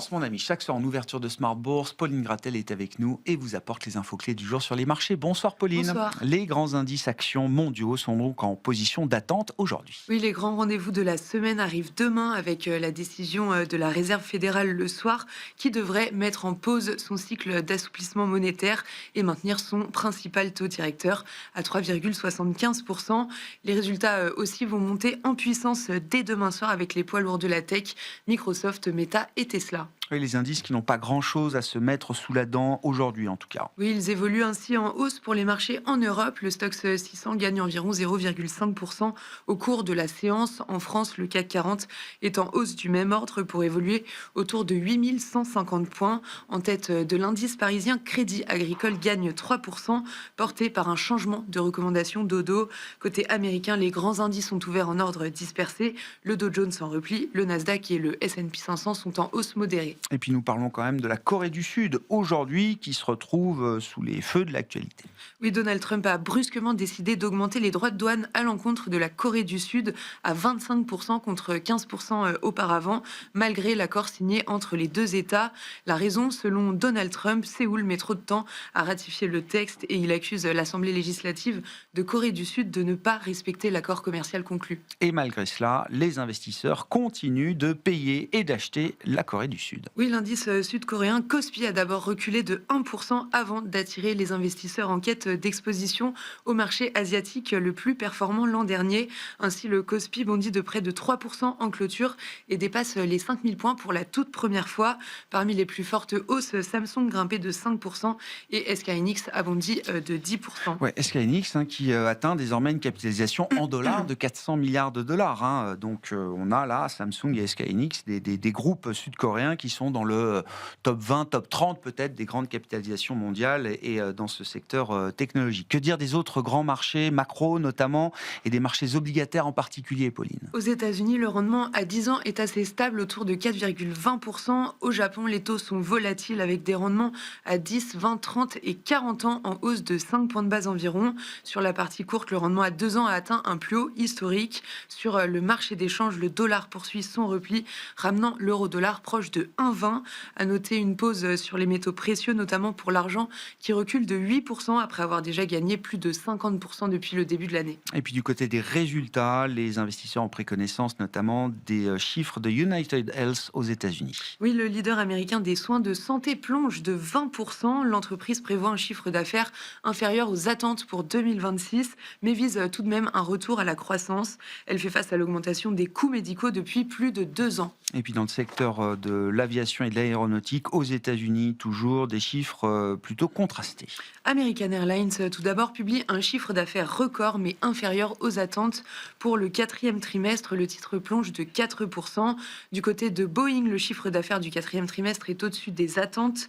Tendance, mon ami, chaque soir en ouverture de Smart Bourse, Pauline Gratel est avec nous et vous apporte les infos clés du jour sur les marchés. Bonsoir Pauline. Bonsoir. Les grands indices actions mondiaux sont donc en position d'attente aujourd'hui. Oui, les grands rendez-vous de la semaine arrivent demain avec la décision de la Réserve fédérale le soir qui devrait mettre en pause son cycle d'assouplissement monétaire et maintenir son principal taux directeur à 3,75%. Les résultats aussi vont monter en puissance dès demain soir avec les poids lourds de la tech, Microsoft, Meta et Tesla. Oui, les indices qui n'ont pas grand-chose à se mettre sous la dent aujourd'hui en tout cas. Oui, ils évoluent ainsi en hausse pour les marchés en Europe. Le Stoxx 600 gagne environ 0,5% au cours de la séance. En France, le CAC 40 est en hausse du même ordre pour évoluer autour de 8150 points. En tête de l'indice parisien, Crédit Agricole gagne 3%, porté par un changement de recommandation dodo. Côté américain, les grands indices sont ouverts en ordre dispersé. Le Dow Jones en repli, le Nasdaq et le S&P 500 sont en hausse modérée. Et puis nous parlons quand même de la Corée du Sud aujourd'hui qui se retrouve sous les feux de l'actualité. Oui, Donald Trump a brusquement décidé d'augmenter les droits de douane à l'encontre de la Corée du Sud à 25% contre 15% auparavant, malgré l'accord signé entre les deux États. La raison, selon Donald Trump, Séoul met trop de temps à ratifier le texte et il accuse l'Assemblée législative de Corée du Sud de ne pas respecter l'accord commercial conclu. Et malgré cela, les investisseurs continuent de payer et d'acheter la Corée du Sud. Oui, l'indice sud-coréen Kospi a d'abord reculé de 1% avant d'attirer les investisseurs en quête d'exposition au marché asiatique le plus performant l'an dernier. Ainsi, le Kospi bondit de près de 3% en clôture et dépasse les 5000 points pour la toute première fois. Parmi les plus fortes hausses, Samsung grimpait de 5% et SK Hynix a bondi de 10%. Ouais, SK Hynix qui atteint désormais une capitalisation en dollars de 400 milliards de dollars. Donc on a là Samsung et SK Hynix, des groupes sud-coréens qui sont dans le top 20, top 30 peut-être des grandes capitalisations mondiales et dans ce secteur technologique. Que dire des autres grands marchés macro notamment et des marchés obligataires en particulier, Pauline? Aux États-Unis, le rendement à 10 ans est assez stable autour de 4,20%. Au Japon, les taux sont volatiles avec des rendements à 10, 20, 30 et 40 ans en hausse de 5 points de base environ. Sur la partie courte, le rendement à 2 ans a atteint un plus haut historique. Sur le marché d'échange, le dollar poursuit son repli, ramenant l'euro-dollar proche de 1,20. À noter une pause sur les métaux précieux, notamment pour l'argent, qui recule de 8% après avoir déjà gagné plus de 50% depuis le début de l'année. Et puis du côté des résultats, les investisseurs ont pris connaissance notamment des chiffres de United Health aux États-Unis. Oui, le leader américain des soins de santé plonge de 20%. L'entreprise prévoit un chiffre d'affaires inférieur aux attentes pour 2026, mais vise tout de même un retour à la croissance. Elle fait face à l'augmentation des coûts médicaux depuis plus de 2 ans. Et puis dans le secteur de l'aviation et de l'aéronautique, aux États-Unis, toujours des chiffres plutôt contrastés. American Airlines, tout d'abord, publie un chiffre d'affaires record, mais inférieur aux attentes. Pour le quatrième trimestre, le titre plonge de 4%. Du côté de Boeing, le chiffre d'affaires du quatrième trimestre est au-dessus des attentes,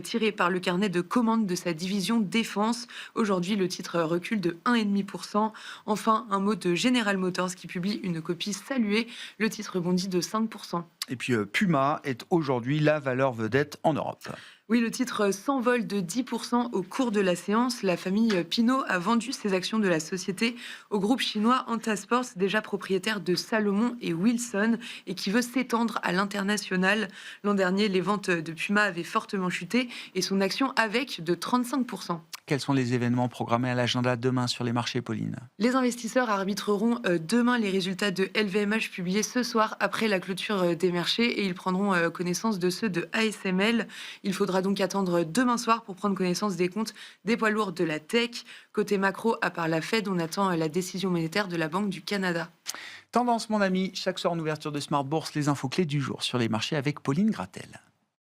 tiré par le carnet de commandes de sa division défense. Aujourd'hui, le titre recule de 1,5%. Enfin, un mot de General Motors qui publie une copie saluée. Le titre bondit de 5%. Et puis Puma est aujourd'hui la valeur vedette en Europe. Oui, le titre s'envole de 10% au cours de la séance. La famille Pinault a vendu ses actions de la société au groupe chinois Antasports, déjà propriétaire de Salomon et Wilson, et qui veut s'étendre à l'international. L'an dernier, les ventes de Puma avaient fortement chuté et son action avec de 35%. Quels sont les événements programmés à l'agenda demain sur les marchés, Pauline? Les investisseurs arbitreront demain les résultats de LVMH publiés ce soir après la clôture des marchés et ils prendront connaissance de ceux de ASML. Il faudra donc attendre demain soir pour prendre connaissance des comptes des poids lourds de la tech. Côté macro, à part la Fed, on attend la décision monétaire de la Banque du Canada. Tendance, mon ami, chaque soir en ouverture de Smart Bourse, les infos clés du jour sur les marchés avec Pauline Gratel.